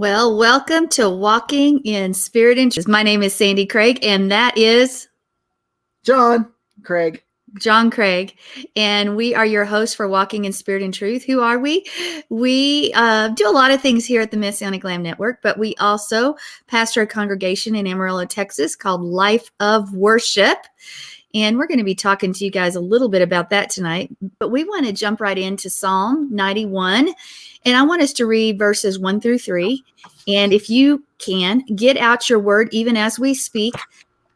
Well, welcome to Walking in Spirit and Truth. My name is Sandi Craig, and that is John Craig. John Craig, and we are your hosts for Walking in Spirit and Truth. Who are we? We do a lot of things here at the Messianic Lamb Network, but we also pastor a congregation in Amarillo, Texas called Life of Worship. And we're going to be talking to you guys a little bit about that tonight. But we want to jump right into Psalm 91. And I want us to read verses 1 through 3. And if you can, get out your word even as we speak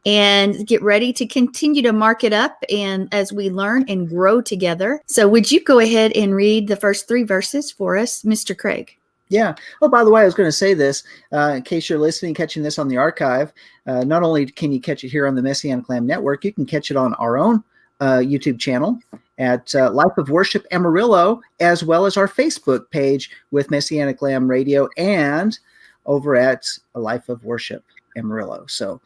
and get ready to continue to mark it up and as we learn and grow together. So would you go ahead and read the first 3 verses for us, Mr. Craig? Yeah. Oh, by the way, I was going to say this in case you're listening, catching this on the archive. Not only can you catch it here on the Messianic Lamb Network, you can catch it on our own YouTube channel at Life of Worship Amarillo, as well as our Facebook page with Messianic Lamb Radio and over at Life of Worship Amarillo. So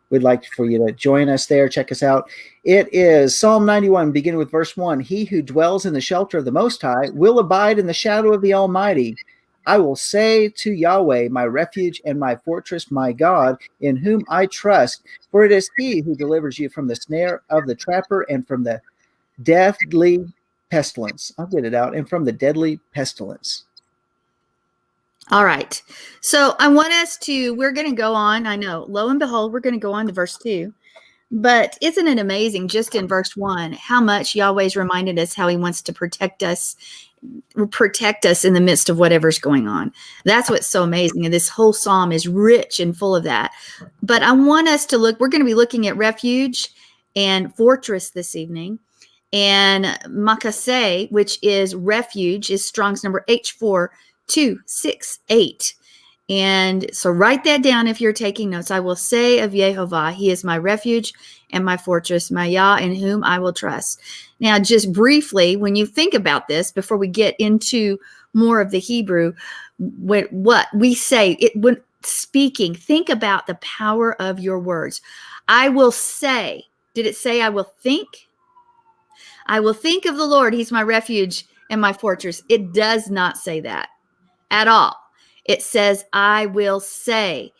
we'd like for you to join us there. Check us out. It is Psalm 91, beginning with verse 1. He who dwells in the shelter of the Most High will abide in the shadow of the Almighty. I will say to Yahweh, my refuge and my fortress, my God, in whom I trust. For it is he who delivers you from the snare of the trapper and from the deadly pestilence. I'll get it out. And from the deadly pestilence. All right. So I want us to, we're going to go on. I know, lo and behold, we're going to go on to verse 2. But isn't it amazing just in verse 1 how much Yahweh's reminded us how he wants to protect us in the midst of whatever's going on. That's what's so amazing. And this whole psalm is rich and full of that. But I want us to look, we're going to be looking at refuge and fortress this evening. And makase, which is refuge, is Strong's number H4268. And so write that down if you're taking notes. I will say of Yehovah, he is my refuge and my fortress, my Yah, in whom I will trust. Now, just briefly, when you think about this, before we get into more of the Hebrew, what we say, when speaking, think about the power of your words. I will say, did it say I will think? I will think of the Lord. He's my refuge and my fortress. It does not say that at all. It says, I will say.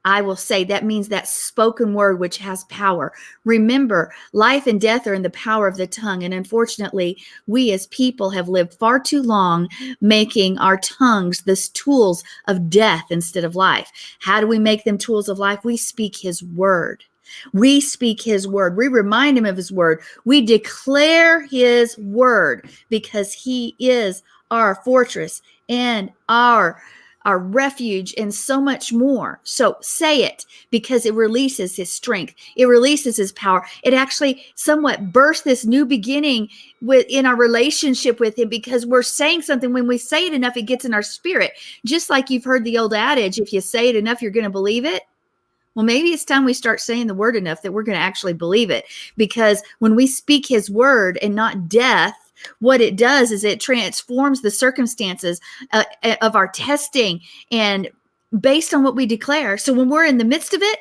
I will say. That means that spoken word which has power. Remember, life and death are in the power of the tongue. And unfortunately, we as people have lived far too long making our tongues the tools of death instead of life. How do we make them tools of life? We speak his word. We speak his word. We remind him of his word. We declare his word because he is our fortress and our refuge and so much more. So say it because it releases his strength. It releases his power. It actually somewhat bursts this new beginning in our relationship with him because we're saying something. When we say it enough, it gets in our spirit. Just like you've heard the old adage, if you say it enough, you're going to believe it. Well, maybe it's time we start saying the word enough that we're going to actually believe it. Because when we speak his word and not death, what it does is it transforms the circumstances of our testing and based on what we declare. So when we're in the midst of it,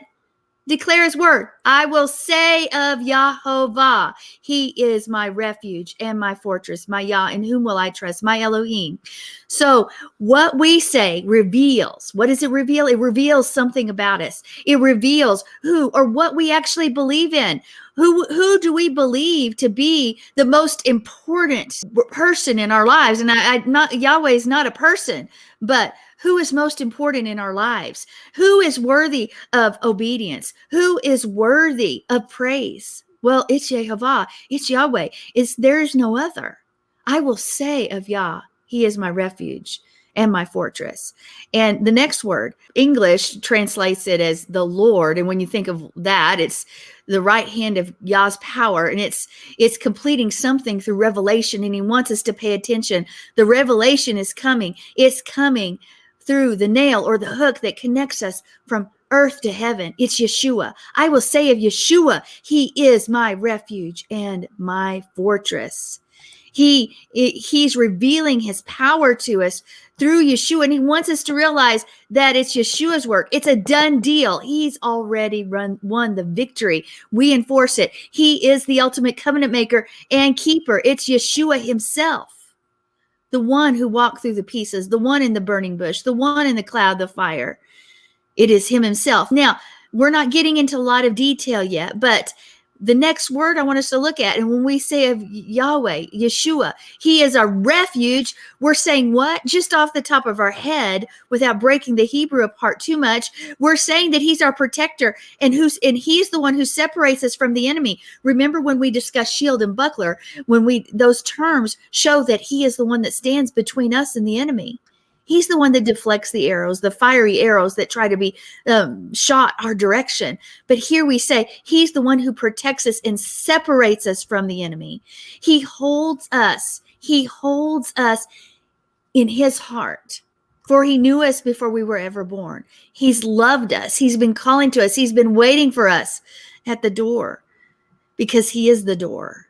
declare his word. I will say of Yahovah, he is my refuge and my fortress, my Yah, in whom will I trust, my Elohim. So what we say reveals. What does it reveal? It reveals something about us. It reveals who or what we actually believe in. Who do we believe to be the most important person in our lives? And Yahweh is not a person, but who is most important in our lives? Who is worthy of obedience? Who is worthy of praise? Well, it's Yehovah. It's Yahweh. There is no other. I will say of Yah, he is my refuge and my fortress. And the next word, English translates it as the Lord. And when you think of that, it's the right hand of Yah's power. And it's completing something through revelation. And he wants us to pay attention. The revelation is coming. It's coming through the nail or the hook that connects us from earth to heaven. It's Yeshua. I will say of Yeshua, he is my refuge and my fortress. He's revealing his power to us through Yeshua, and he wants us to realize that it's Yeshua's work. It's a done deal. He's already won the victory. We enforce it. He is the ultimate covenant maker and keeper. It's Yeshua himself. the one who walked through the pieces, the one in the burning bush, the one in the cloud, the fire. It is him himself. Now, we're not getting into a lot of detail yet, but the next word I want us to look at, and when we say of Yahweh, Yeshua, he is our refuge, we're saying what? Just off the top of our head, without breaking the Hebrew apart too much, we're saying that he's our protector, and he's the one who separates us from the enemy. Remember when we discussed shield and buckler, those terms show that he is the one that stands between us and the enemy. He's the one that deflects the arrows, the fiery arrows that try to be shot our direction. But here we say he's the one who protects us and separates us from the enemy. He holds us. He holds us in his heart. For he knew us before we were ever born. He's loved us. He's been calling to us. He's been waiting for us at the door because he is the door.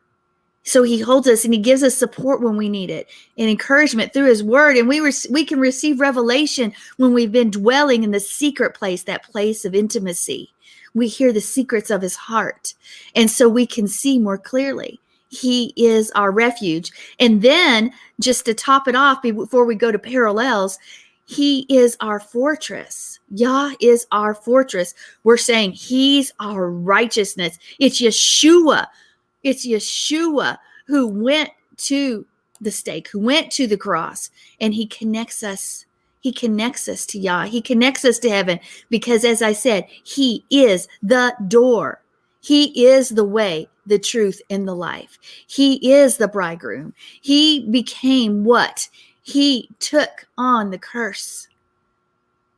So he holds us and he gives us support when we need it and encouragement through his word. And we can receive revelation when we've been dwelling in the secret place, that place of intimacy. We hear the secrets of his heart. And so we can see more clearly. He is our refuge. And then just to top it off before we go to parallels, he is our fortress. Yah is our fortress. We're saying he's our righteousness. It's Yeshua. It's Yeshua who went to the stake, who went to the cross, and he connects us. He connects us to Yah. He connects us to heaven because, as I said, he is the door. He is the way, the truth, and the life. He is the bridegroom. He became what? He took on the curse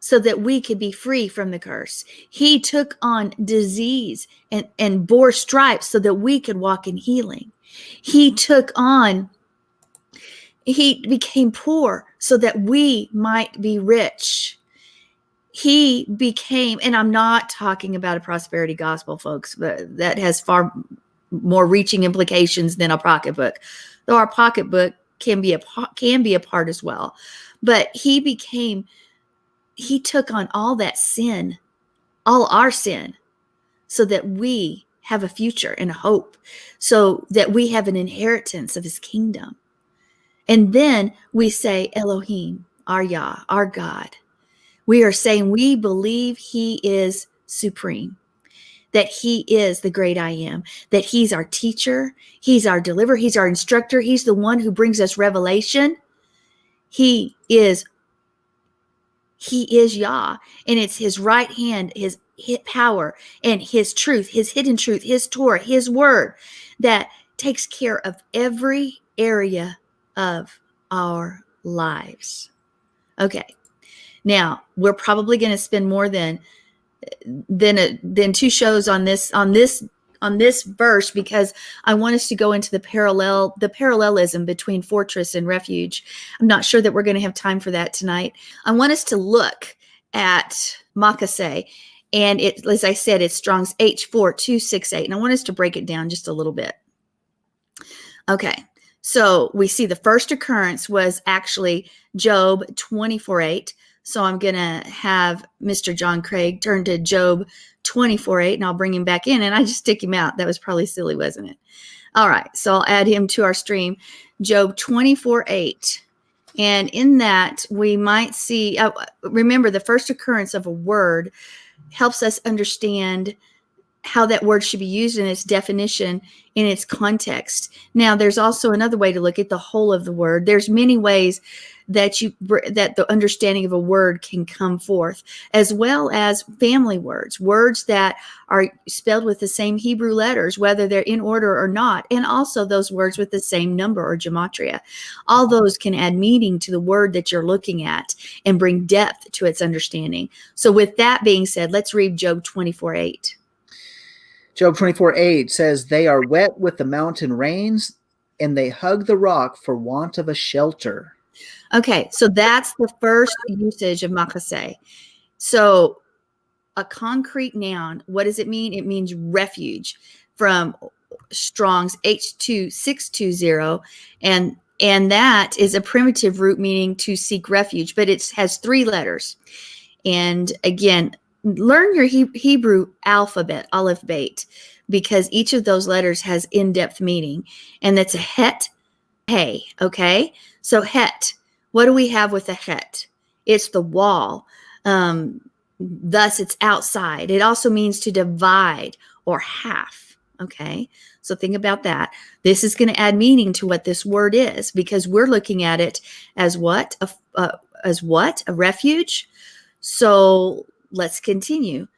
so that we could be free from the curse. He took on disease and bore stripes so that we could walk in healing. He became poor so that we might be rich. He became, and I'm not talking about a prosperity gospel, folks, but that has far more reaching implications than a pocketbook, though our pocketbook can be a part as well. But he took on all that sin, all our sin, so that we have a future and a hope, so that we have an inheritance of his kingdom. And then we say Elohim, our Yah, our God. We are saying we believe he is supreme, that he is the great I am, that he's our teacher, he's our deliverer, he's our instructor, he's the one who brings us revelation. He is Yah, and it's his right hand, his power, and his truth, his hidden truth, his Torah, his word that takes care of every area of our lives. Okay, now we're probably going to spend more than 2 shows on this verse because I want us to go into the parallelism between fortress and refuge. I'm not sure that we're going to have time for that tonight. I want us to look at Makaseh, and as I said, it's Strong's H4268, and I want us to break it down just a little bit. Okay, so we see the first occurrence was actually Job 24:8. So I'm going to have Mr. John Craig turn to Job 24:8, and I'll bring him back in, and I just stick him out. That was probably silly, wasn't it? All right, so I'll add him to our stream, Job 24:8. And in that, we might see, remember, the first occurrence of a word helps us understand how that word should be used in its definition, in its context. Now, there's also another way to look at the whole of the word. There's many ways that the understanding of a word can come forth, as well as family words that are spelled with the same Hebrew letters, whether they're in order or not, and also those words with the same number or gematria. All those can add meaning to the word that you're looking at and bring depth to its understanding. So with that being said, let's read Job 24:8. Job 24:8 says, "They are wet with the mountain rains, and they hug the rock for want of a shelter." Okay, so that's the first usage of Makaseh. So a concrete noun, what does it mean? It means refuge, from Strong's H2620, and that is a primitive root meaning to seek refuge, but it has 3 letters. And again, learn your Hebrew alphabet, Aleph Bet, because each of those letters has in-depth meaning, and that's a het, hey, okay? So het, what do we have with the het? It's the wall. Thus, it's outside. It also means to divide or half. Okay, so think about that. This is going to add meaning to what this word is, because we're looking at it as what? A refuge. So let's continue.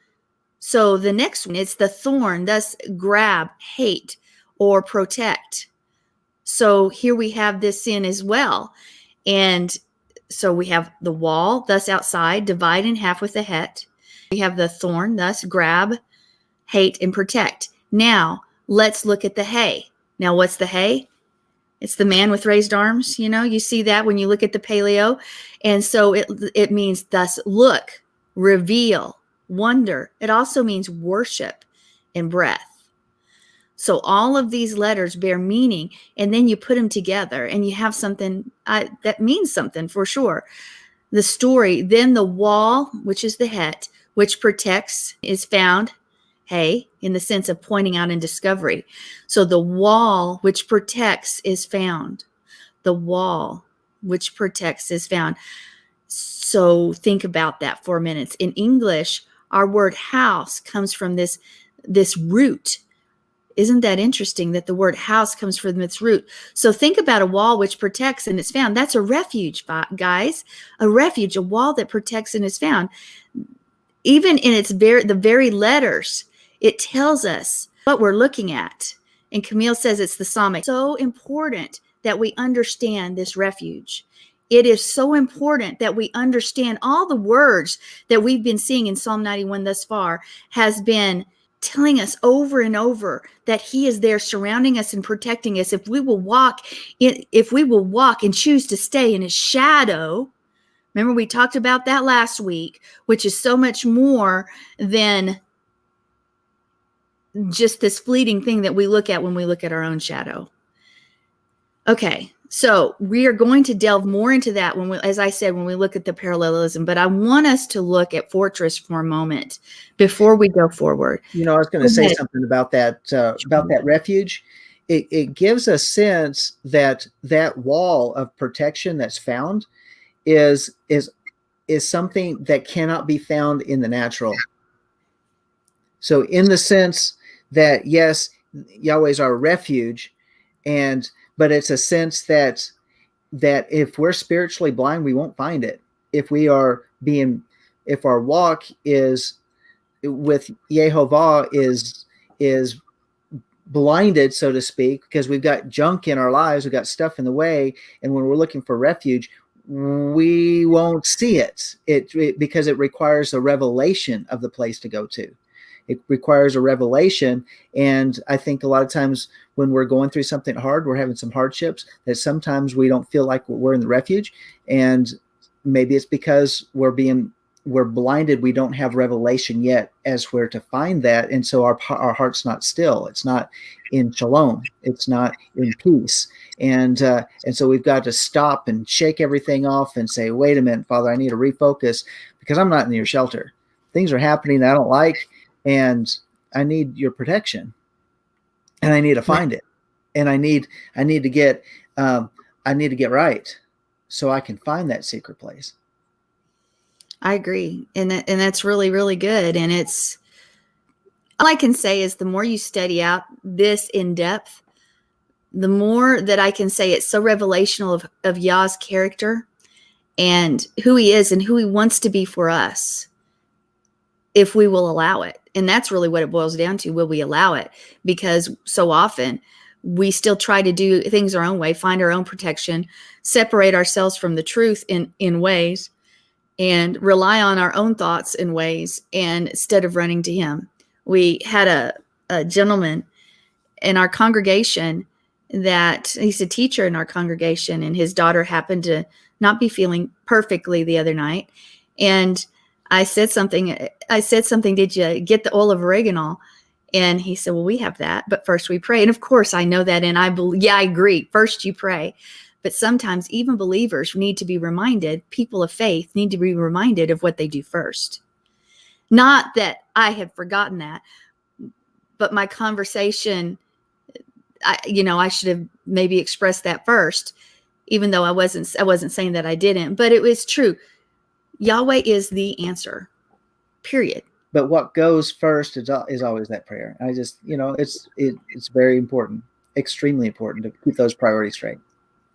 So the next one, it's the thorn, thus grab, hate, or protect. So here we have this sin as well. And so we have the wall, thus outside, divide in half with the het. We have the thorn, thus grab, hate, and protect. Now, let's look at the hay. Now, what's the hay? It's the man with raised arms. You see that when you look at the paleo. And so it means thus look, reveal, wonder. It also means worship and breath. So all of these letters bear meaning, and then you put them together and you have something that means something for sure. The story, then the wall, which is the het, which protects, is found, hey, in the sense of pointing out and discovery. So the wall which protects is found. The wall which protects is found. So think about that for a minute. In English, our word house comes from this root. Isn't that interesting that the word house comes from its root? So think about a wall which protects and is found. That's a refuge, guys. A refuge, a wall that protects and is found. Even in the very letters, it tells us what we're looking at. And Camille says it's the psalmic. So important that we understand this refuge. It is so important that we understand all the words that we've been seeing in Psalm 91 thus far has been telling us over and over that he is there surrounding us and protecting us. If we will walk and choose to stay in his shadow. Remember, we talked about that last week, which is so much more than just this fleeting thing that we look at when we look at our own shadow. Okay, so we are going to delve more into that as I said, when we look at the parallelism, but I want us to look at fortress for a moment before we go forward. I was going to say something about that refuge. It gives a sense that wall of protection that's found is something that cannot be found in the natural. So in the sense that, yes, Yahweh is our refuge, but it's a sense that if we're spiritually blind, we won't find it. If our walk is with Yehovah is blinded, so to speak, because we've got junk in our lives, we've got stuff in the way, and when we're looking for refuge, we won't see it because it requires a revelation of the place to go to. It requires a revelation. And I think a lot of times when we're going through something hard, we're having some hardships, that sometimes we don't feel like we're in the refuge. And maybe it's because we're blinded. We don't have revelation yet as where to find that. And so our heart's not still. It's not in shalom. It's not in peace. And so we've got to stop and shake everything off and say, wait a minute, Father, I need to refocus because I'm not in your shelter. Things are happening that I don't like, and I need your protection, and I need to find it. And I need to get right so I can find that secret place. I agree. And that's really, really good. And all I can say is the more you study out this in depth, the more that I can say it's so revelational of Yah's character and who he is and who he wants to be for us, if we will allow it. And that's really what it boils down to. Will we allow it? Because so often we still try to do things our own way, find our own protection, separate ourselves from the truth in ways, and rely on our own thoughts in ways, and instead of running to him. We had a gentleman in our congregation that he's a teacher in our congregation, and his daughter happened to not be feeling perfectly the other night. And I said something, did you get the oil of oregano? And he said, well, we have that, but first we pray. And of course I know that. And I agree. First you pray. But sometimes even believers need to be reminded, people of faith need to be reminded of what they do first. Not that I had forgotten that, but my conversation, I should have maybe expressed that first, even though I wasn't saying that I didn't, but it was true. Yahweh is the answer, period. But what goes first is always that prayer. I just, it's very important, extremely important to keep those priorities straight.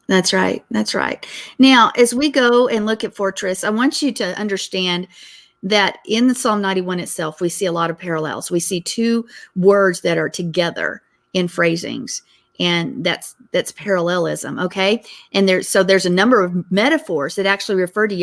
That's right. That's right. Now, as we go and look at fortress, I want you to understand that in the Psalm 91 itself, we see a lot of parallels. We see two words that are together in phrasings, and that's parallelism. Okay. And there's a number of metaphors that actually refer to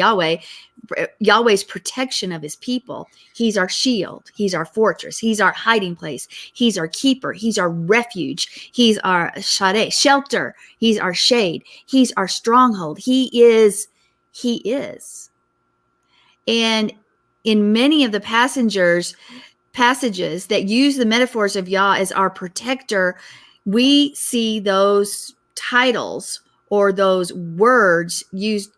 Yahweh's protection of his people. He's our shield. He's our fortress. He's our hiding place. He's our keeper. He's our refuge. He's our shelter. He's our shade. He's our stronghold. He is. And in many of the passages that use the metaphors of Yah as our protector, we see those titles or those words used,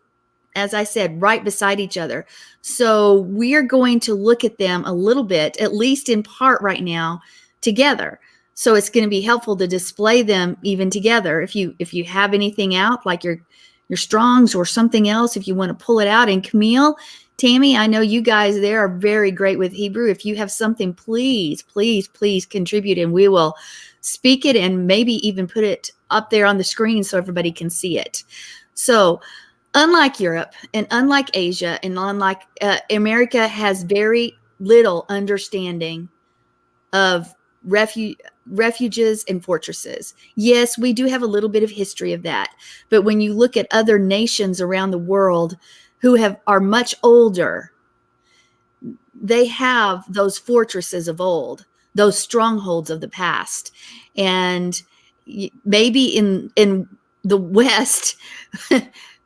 as I said, right beside each other. So we are going to look at them a little bit, at least in part right now, together. So it's going to be helpful to display them even together. If you have anything out, like your Strongs or something else, if you want to pull it out. And Camille, Tammy, I know you guys there are very great with Hebrew. If you have something, please contribute, and we will speak it and maybe even put it up there on the screen so everybody can see it. So unlike Europe and unlike Asia and unlike America has very little understanding of refuges and fortresses. Yes, we do have a little bit of history of that. But when you look at other nations around the world who are much older, they have those fortresses of old, those strongholds of the past. And maybe in the West,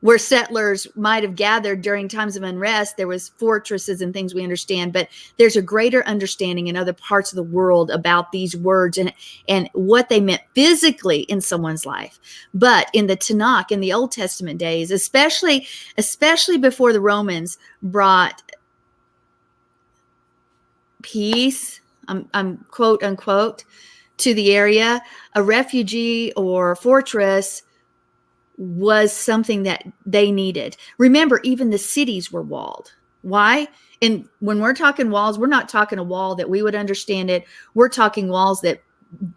where settlers might have gathered during times of unrest, there was fortresses and things we understand, but there's a greater understanding in other parts of the world about these words and what they meant physically in someone's life. But in the Tanakh, in the Old Testament days, especially before the Romans brought peace, I'm quote unquote, to the area, a refugee or fortress was something that they needed. Remember, even the cities were walled. Why? And when we're talking walls, we're not talking a wall that we would understand it. We're talking walls that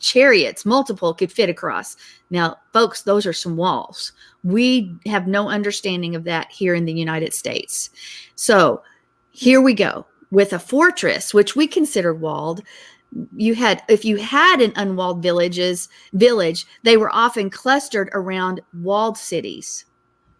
chariots, multiple, could fit across. Now, folks, those are some walls. We have no understanding of that here in the United States. So here we go. With a fortress, which we consider walled, if you had an unwalled village, they were often clustered around walled cities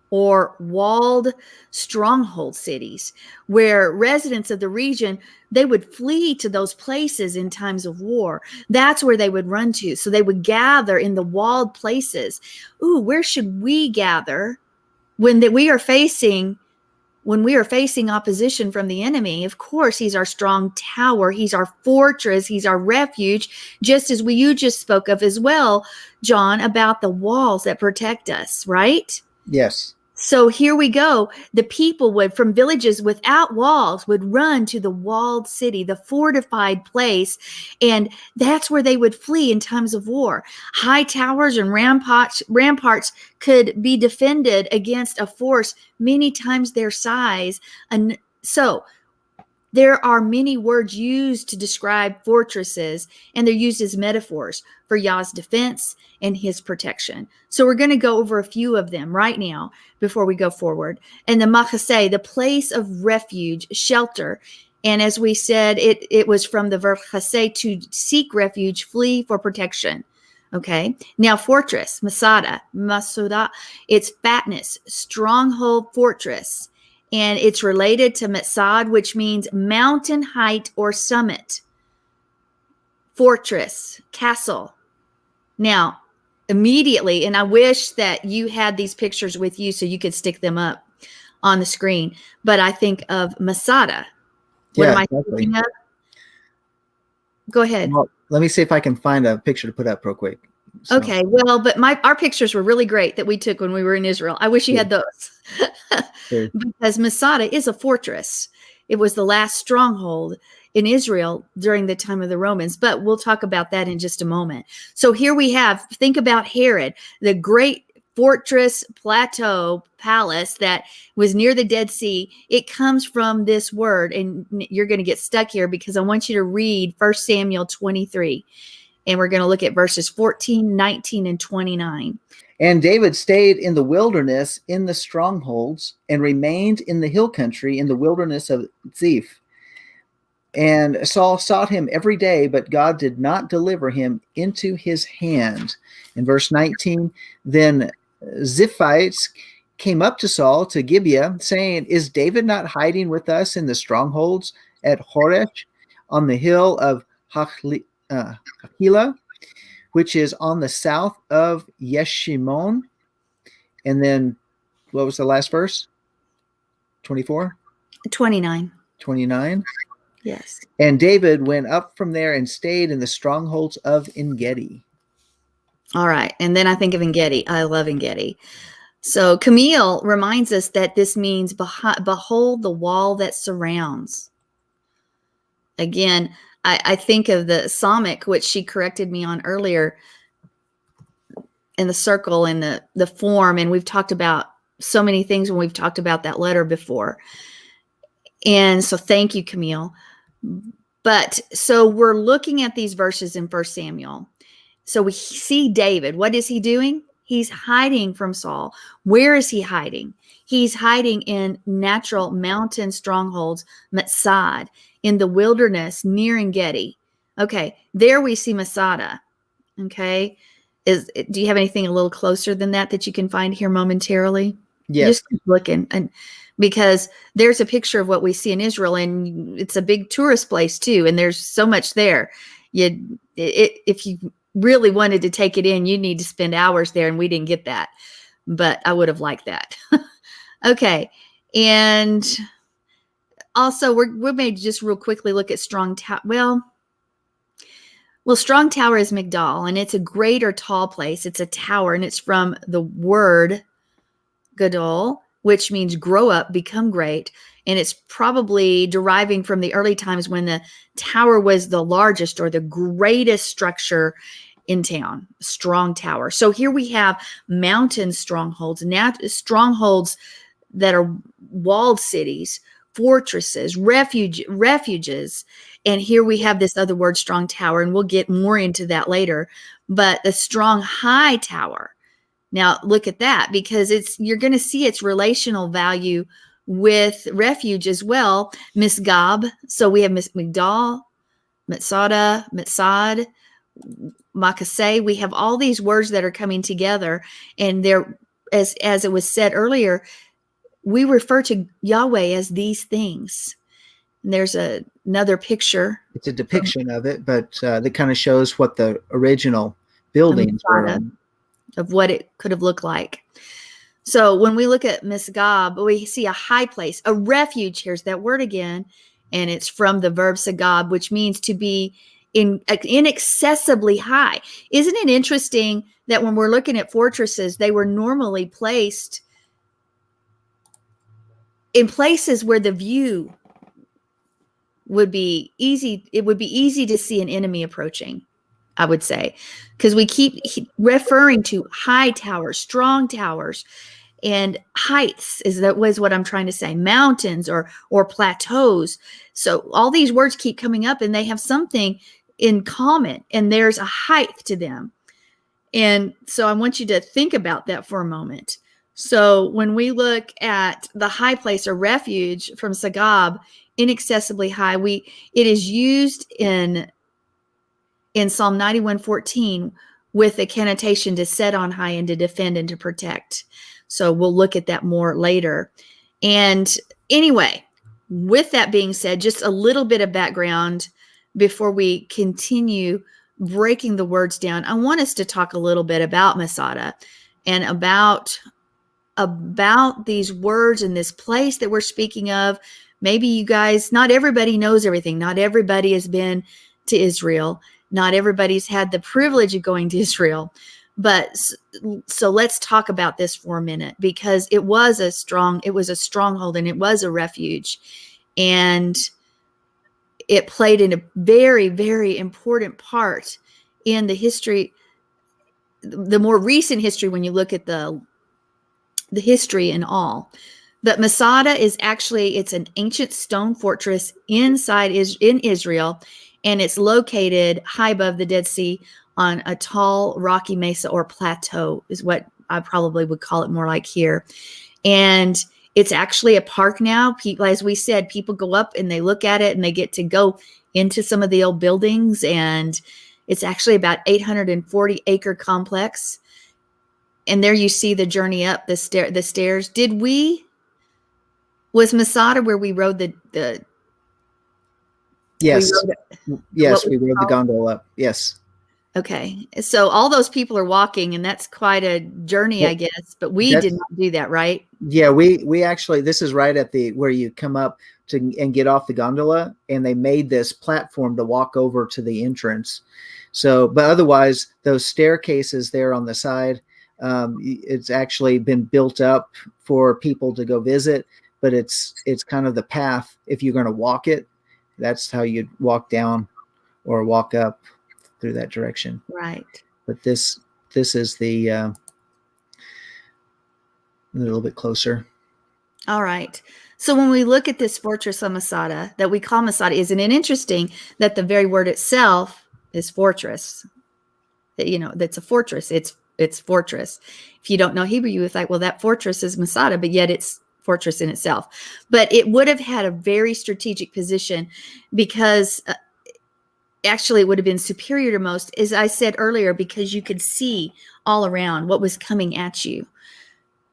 or walled stronghold cities, where residents of the region, they would flee to those places in times of war. That's where they would run to. So they would gather in the walled places. Ooh, where should we gather when we are facing opposition from the enemy? Of course, he's our strong tower. He's our fortress. He's our refuge, just as you just spoke of as well, John, about the walls that protect us, right? Yes. So here we go. The people from villages without walls would run to the walled city, the fortified place, and that's where they would flee in times of war. High towers and ramparts could be defended against a force many times their size. And so there are many words used to describe fortresses, and they're used as metaphors for Yah's defense and his protection. So we're going to go over a few of them right now before we go forward. And the machaseh, the place of refuge, shelter. And as we said, it was from the verb chaseh, to seek refuge, flee for protection. Okay. Now, fortress, Masuda, it's fatness, stronghold, fortress. And it's related to Metzad, which means mountain height or summit. Fortress, castle. Now, immediately, and I wish that you had these pictures with you so you could stick them up on the screen, but I think of Masada. What am I thinking of? Go ahead. Well, let me see if I can find a picture to put up real quick. So. Okay, well, but our pictures were really great that we took when we were in Israel. I wish you had those. Because Masada is a fortress. It was the last stronghold in Israel during the time of the Romans, but we'll talk about that in just a moment. So here we think about Herod, the great fortress, plateau, palace that was near the Dead Sea. It comes from this word, and you're going to get stuck here because I want you to read 1 Samuel 23, and we're going to look at verses 14, 19, and 29. And David stayed in the wilderness in the strongholds and remained in the hill country in the wilderness of Ziph. And Saul sought him every day, but God did not deliver him into his hand. In verse 19, then Ziphites came up to Saul to Gibeah, saying, is David not hiding with us in the strongholds at Horesh on the hill of Hachilah, which is on the south of Yeshimon? And then what was the last verse? 24? 29. 29. Yes. And David went up from there and stayed in the strongholds of En-Gedi. All right. And then I think of En-Gedi. I love En-Gedi. So Camille reminds us that this means behold the wall that surrounds. Again, I think of the Psalmic, which she corrected me on earlier, and the circle and the form. And we've talked about so many things when we've talked about that letter before. And so thank you, Camille. But so we're looking at these verses in 1 Samuel. So we see David. What is he doing? He's hiding from Saul. Where is he hiding? He's hiding in natural mountain strongholds, Metzad, in the wilderness near En-Gedi. Okay, there we see Masada. Okay, do you have anything a little closer than that you can find here momentarily? Yes. Just keep looking, and because there's a picture of what we see in Israel, and it's a big tourist place too, and there's so much there. If you really wanted to take it in, you need to spend hours there, and we didn't get that, but I would have liked that. Okay, and also we may just real quickly look at Strong Tower. Well, Strong Tower is Migdal, and it's a great or tall place. It's a tower, and it's from the word Gadol, which means grow up, become great. And it's probably deriving from the early times when the tower was the largest or the greatest structure in town, strong tower. So here we have mountain strongholds, strongholds that are walled cities, fortresses, refuges. And here we have this other word, strong tower, and we'll get more into that later. But the strong high tower. Now look at that, because you're going to see its relational value with refuge as well. Misgab. So we have Migdal, Metzada, Metzad, Makaseh. We have all these words that are coming together, and they're, as it was said earlier, we refer to Yahweh as these things. And there's another picture. It's a depiction of it, but that kind of shows what the original buildings were of what it could have looked like. So when we look at Misgab, we see a high place, a refuge. Here's that word again, and it's from the verb sagab, which means to be inaccessibly high. Isn't it interesting that when we're looking at fortresses, they were normally placed in places where the view would be easy. It would be easy to see an enemy approaching, I would say, because we keep referring to high towers, strong towers, and heights was what I'm trying to say, mountains or plateaus. So all these words keep coming up, and they have something in common, and there's a height to them. And so I want you to think about that for a moment. So when we look at the high place or refuge from Sagab, inaccessibly high, it is used in Psalm 91:14 with a connotation to set on high and to defend and to protect. So we'll look at that more later. And anyway, with that being said, just a little bit of background before we continue breaking the words down. I want us to talk a little bit about Masada and about these words in this place that we're speaking of. Maybe you guys, not everybody knows everything. Not everybody has been to Israel. Not everybody's had the privilege of going to Israel. But so let's talk about this for a minute, because it was a stronghold, and it was a refuge, and it played in a very, very important part in the history the more recent history, when you look at the history and all. But Masada is actually, it's an ancient stone fortress in Israel, and it's located high above the Dead Sea on a tall rocky mesa or plateau is what I probably would call it more like here. And it's actually a park now. People, as we said, people go up and they look at it and they get to go into some of the old buildings. And it's actually about 840-acre complex. And there you see the journey up the stairs. Was Masada where we rode Yes. We rode the gondola up. Yes. Okay. So all those people are walking, and that's quite a journey, I guess, but we did not do that, right? Yeah, we actually, this is right at where you come up and get off the gondola, and they made this platform to walk over to the entrance. So, but otherwise those staircases there on the side, it's actually been built up for people to go visit, but it's kind of the path. If you're going to walk it, that's how you'd walk down or walk up through that direction. Right. But this is the a little bit closer. All right. So when we look at this fortress of Masada that we call Masada, isn't it interesting that the very word itself is fortress? You know, that's a fortress. It's fortress. If you don't know Hebrew, you would think, well, that fortress is Masada, but yet it's fortress in itself. But it would have had a very strategic position because actually it would have been superior to most, as I said earlier, because you could see all around what was coming at you.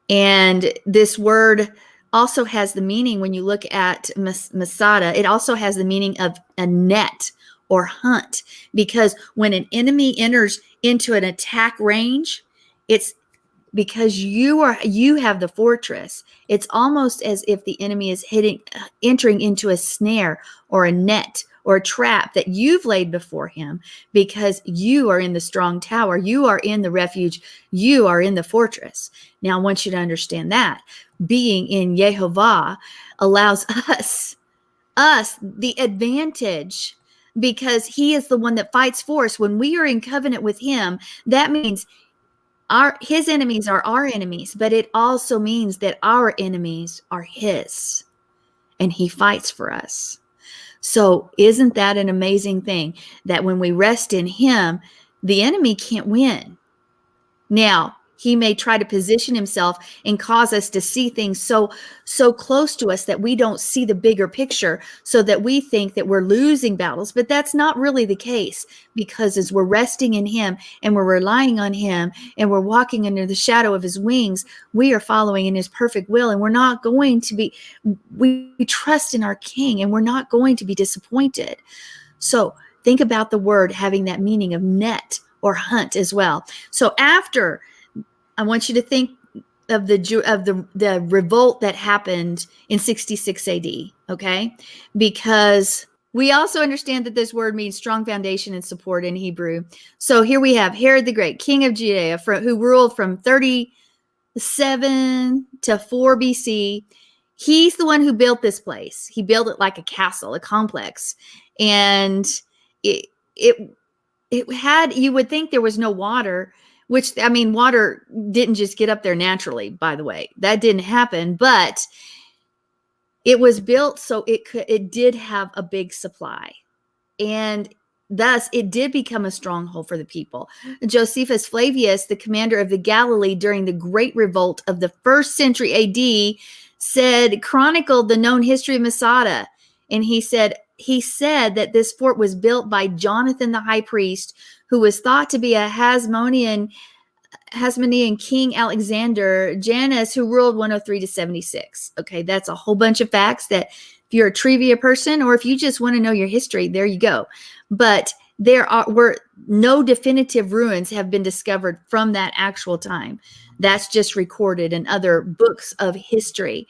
And this word also has the meaning, when you look at Masada, it also has the meaning of a net or hunt, because when an enemy enters into an attack range, it's because you have the fortress. It's almost as if the enemy is entering into a snare or a net or a trap that you've laid before him, because you are in the strong tower, you are in the refuge, you are in the fortress. Now, I want you to understand that being in Yehovah allows us the advantage, because he is the one that fights for us. When we are in covenant with him, that means his enemies are our enemies, but it also means that our enemies are his, and he fights for us. So isn't that an amazing thing, that when we rest in him, the enemy can't win? Now, he may try to position himself and cause us to see things so close to us that we don't see the bigger picture, so that we think that we're losing battles. But that's not really the case, because as we're resting in him and we're relying on him and we're walking under the shadow of his wings, we are following in his perfect will, and we're not going to be, we trust in our King, and we're not going to be disappointed. So think about the word having that meaning of net or hunt as well. So after, I want you to think of the revolt that happened in 66 AD, okay? Because we also understand that this word means strong foundation and support in Hebrew. So here we have Herod the Great, king of Judea, who ruled from 37 to 4 BC. He's the one who built this place. He built it like a castle, a complex. And it had, you would think there was no water, which, I mean, water didn't just get up there naturally, by the way. That didn't happen, but it was built so it did have a big supply. And thus it did become a stronghold for the people. Josephus Flavius, the commander of the Galilee during the Great Revolt of the 1st century AD, chronicled the known history of Masada. And he said that this fort was built by Jonathan the high priest, who was thought to be a Hasmonean king Alexander Janus, who ruled 103 to 76. Okay, that's a whole bunch of facts that if you're a trivia person, or if you just want to know your history, there you go. But there were no definitive ruins have been discovered from that actual time. That's just recorded in other books of history.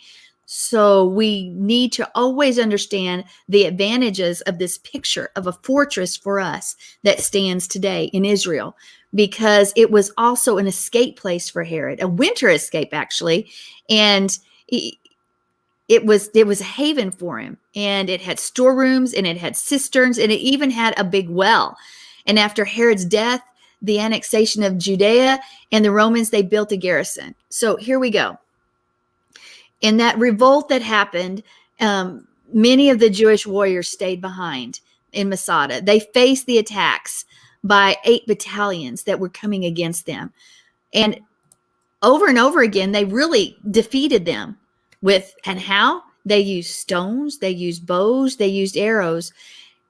So we need to always understand the advantages of this picture of a fortress for us that stands today in Israel, because it was also an escape place for Herod, a winter escape actually, and it was a haven for him, and it had storerooms, and it had cisterns, and it even had a big well. And after Herod's death, the annexation of Judea, and the Romans, they built a garrison. So here we go. In that revolt that happened, many of the Jewish warriors stayed behind in Masada. They faced the attacks by 8 battalions that were coming against them. And over again, they really defeated them and how? They used stones, they used bows, they used arrows,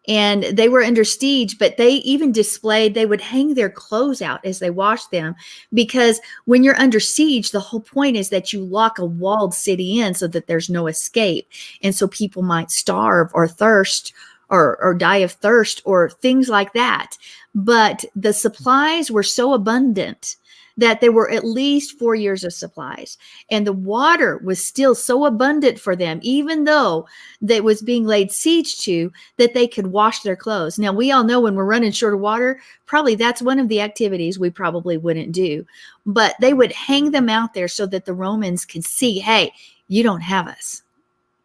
and they were under siege, but they even displayed, they would hang their clothes out as they washed them, because when you're under siege, the whole point is that you lock a walled city in so that there's no escape. And so people might starve or thirst or die of thirst or things like that. But the supplies were so abundant that there were at least 4 years of supplies. And the water was still so abundant for them, even though that was being laid siege to, that they could wash their clothes. Now, we all know when we're running short of water, probably that's one of the activities we probably wouldn't do. But they would hang them out there so that the Romans could see, hey, you don't have us.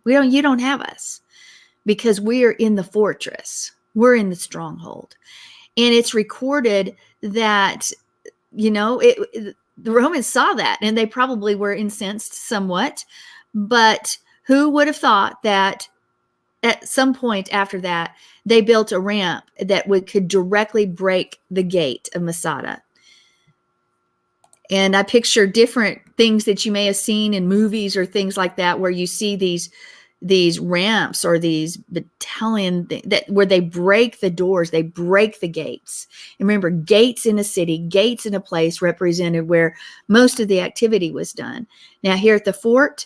You don't have us, because we are in the fortress. We're in the stronghold. And it's recorded that the Romans saw that, and they probably were incensed somewhat. But who would have thought that at some point after that, they built a ramp that could directly break the gate of Masada? And I picture different things that you may have seen in movies or things like that, where you see these ramps or these battalion where they break the doors, they break the gates. And remember, gates in a city, gates in a place represented where most of the activity was done. Now here at the fort,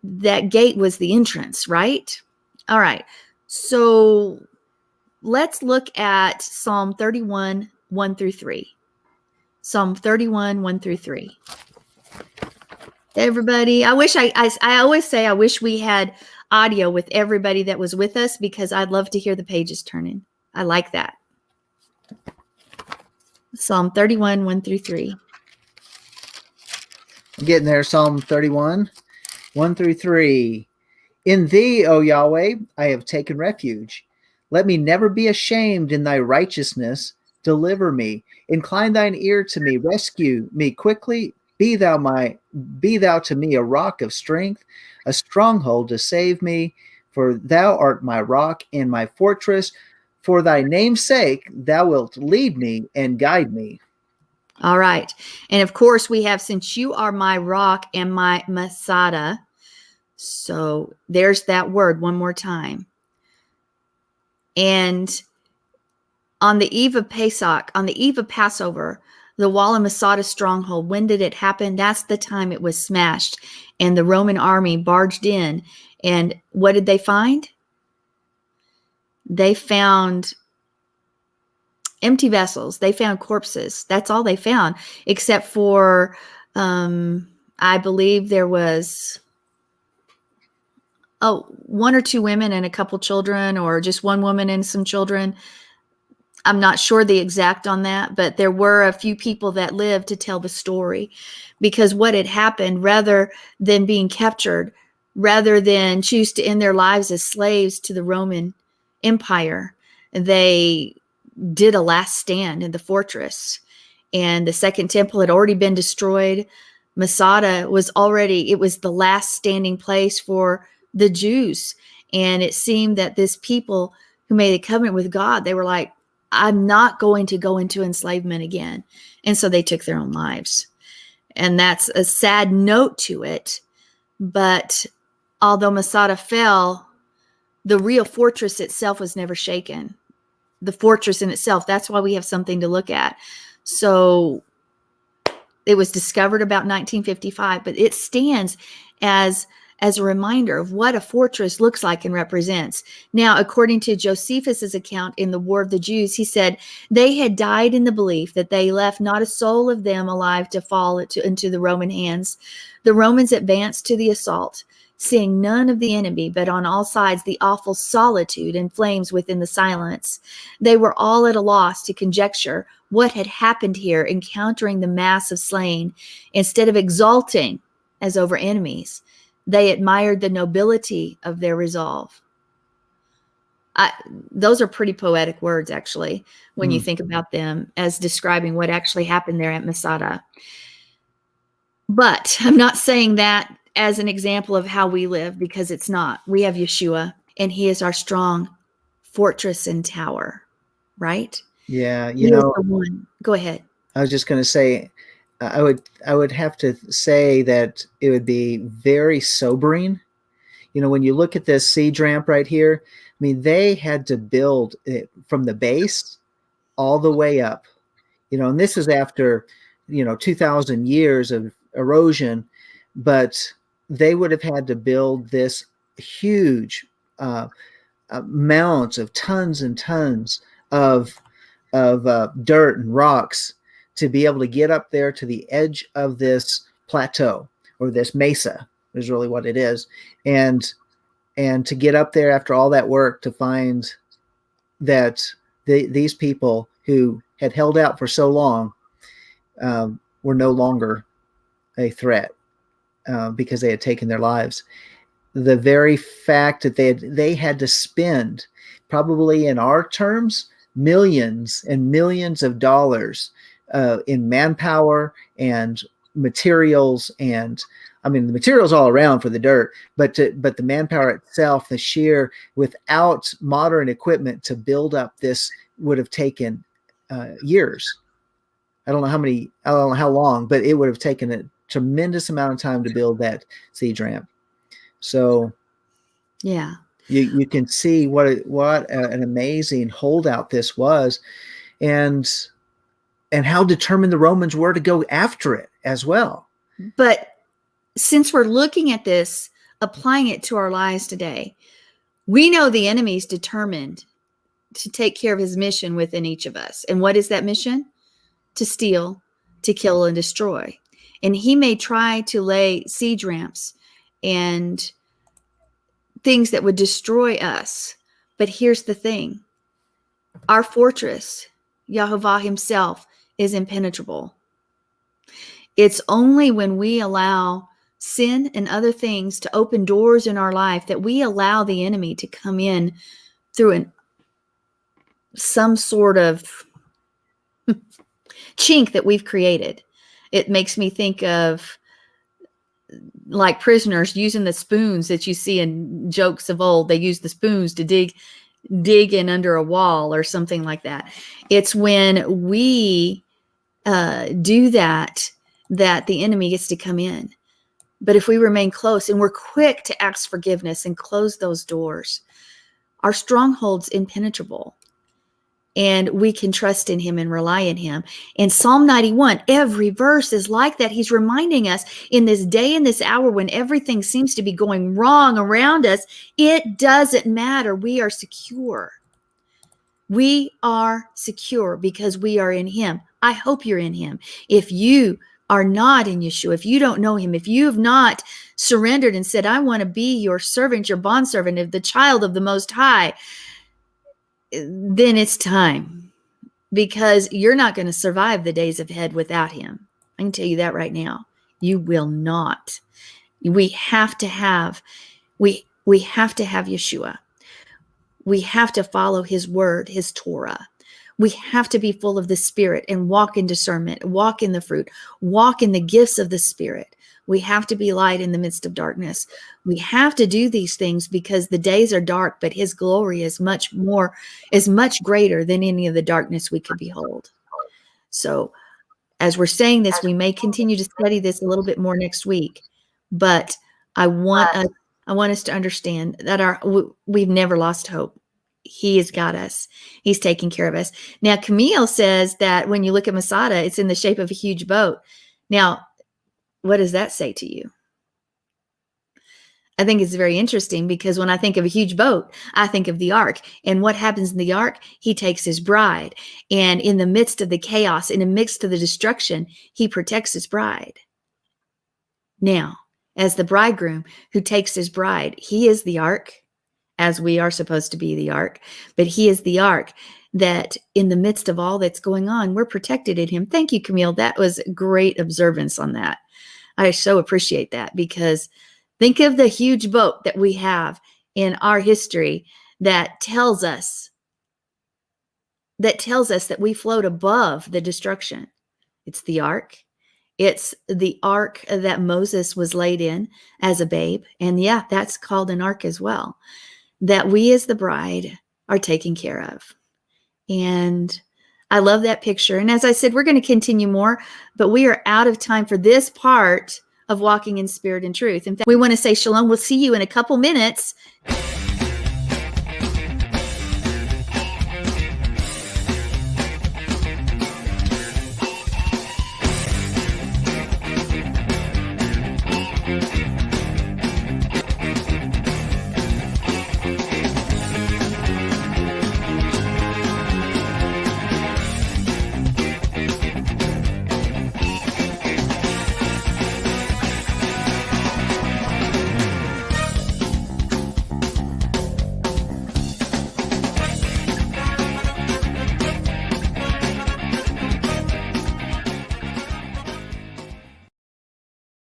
that gate was the entrance, right? All right. So let's look at Psalm 31, 1 through 3. Psalm 31, 1 through 3. Everybody, I always say I wish we had audio with everybody that was with us, because I'd love to hear the pages turning. I like that. Psalm 31, 1 through 3. I'm getting there. Psalm 31, 1 through 3. In thee, O Yahweh, I have taken refuge. Let me never be ashamed. In thy righteousness, deliver me. Incline thine ear to me. Rescue me quickly. Be thou to me a rock of strength, a stronghold to save me. For thou art my rock and my fortress. For thy name's sake, thou wilt lead me and guide me. All right. And of course, we have, since you are my rock and my Masada. So there's that word one more time. And on the eve of Pesach, on the eve of Passover, the wall of Masada stronghold, when did it happen? That's the time it was smashed, and the Roman army barged in. And what did they find? They found empty vessels. They found corpses. That's all they found, except for, I believe there was, 1 or 2 women and a couple children, or just one woman and some children. I'm not sure the exact on that, but there were a few people that lived to tell the story, because what had happened, rather than being captured, rather than choose to end their lives as slaves to the Roman Empire, they did a last stand in the fortress. And the second temple had already been destroyed. Masada was it was the last standing place for the Jews. And it seemed that this people who made a covenant with God, they were like, I'm not going to go into enslavement again. And so they took their own lives. And that's a sad note to it. But although Masada fell, the real fortress itself was never shaken. The fortress in itself, that's why we have something to look at. So it was discovered about 1955, but it stands as a reminder of what a fortress looks like and represents. Now, according to Josephus's account in the War of the Jews, he said they had died in the belief that they left not a soul of them alive to fall into the Roman hands. The Romans advanced to the assault, seeing none of the enemy, but on all sides the awful solitude and flames within the silence. They were all at a loss to conjecture what had happened here, encountering the mass of slain. Instead of exulting as over enemies, they admired the nobility of their resolve. Those are pretty poetic words, actually, when you think about them as describing what actually happened there at Masada. But I'm not saying that as an example of how we live, because it's not. We have Yeshua, and he is our strong fortress and tower, right? Yeah, He is the one. Go ahead. I was just going to say, I would have to say that it would be very sobering. When you look at this siege ramp right here, I mean, they had to build it from the base all the way up. And this is after 2,000 years of erosion, but they would have had to build this huge amounts of tons and tons of dirt and rocks to be able to get up there to the edge of this plateau, or this mesa is really what it is. And to get up there after all that work, to find that these people who had held out for so long were no longer a threat because they had taken their lives. The very fact that they had to spend, probably in our terms, millions and millions of dollars in manpower and materials, and I mean the materials all around for the dirt, but the manpower itself, the sheer, without modern equipment to build up this would have taken years. I don't know how long, but it would have taken a tremendous amount of time to build that siege ramp. So yeah, you can see what an amazing holdout this was, and how determined the Romans were to go after it as well. But since we're looking at this, applying it to our lives today, we know the enemy's determined to take care of his mission within each of us. And what is that mission? To steal, to kill, and destroy. And he may try to lay siege ramps and things that would destroy us. But here's the thing. Our fortress, Yahovah himself, is impenetrable. It's only when we allow sin and other things to open doors in our life that we allow the enemy to come in through some sort of chink that we've created. It makes me think of like prisoners using the spoons that you see in jokes of old. They use the spoons to dig in under a wall or something like that. It's when we do that the enemy gets to come in. But if we remain close and we're quick to ask forgiveness and close those doors, our stronghold's impenetrable. And we can trust in him and rely on him. And Psalm 91, every verse is like that. He's reminding us in this day and this hour when everything seems to be going wrong around us, it doesn't matter. We are secure. We are secure because we are in him. I hope you're in him. If you are not in Yeshua, if you don't know him, if you have not surrendered and said, I want to be your servant, your bondservant, the child of the Most High, then it's time, because you're not going to survive the days ahead without him. I can tell you that right now. You will not. We have to have Yeshua. We have to follow his word, his Torah. We have to be full of the Spirit and walk in discernment, walk in the fruit, walk in the gifts of the Spirit. We have to be light in the midst of darkness. We have to do these things because the days are dark, but his glory is much greater than any of the darkness we could behold. So as we're saying this, we may continue to study this a little bit more next week, but I want us to understand that we've never lost hope. He has got us. He's taking care of us. Now, Camille says that when you look at Masada, it's in the shape of a huge boat. Now, what does that say to you? I think it's very interesting because when I think of a huge boat, I think of the ark. And what happens in the ark? He takes his bride. And in the midst of the chaos, in the midst of the destruction, he protects his bride. Now, as the bridegroom who takes his bride, he is the ark, as we are supposed to be the ark. But he is the ark that in the midst of all that's going on, we're protected in him. Thank you, Camille. That was great observance on that. I so appreciate that, because think of the huge boat that we have in our history that tells us that we float above the destruction. It's the ark. It's the ark that Moses was laid in as a babe. And yeah, that's called an ark as well, that we as the bride are taken care of. And I love that picture. And as I said, we're going to continue more, but we are out of time for this part of walking in spirit and truth. In fact, we want to say shalom. We'll see you in a couple minutes.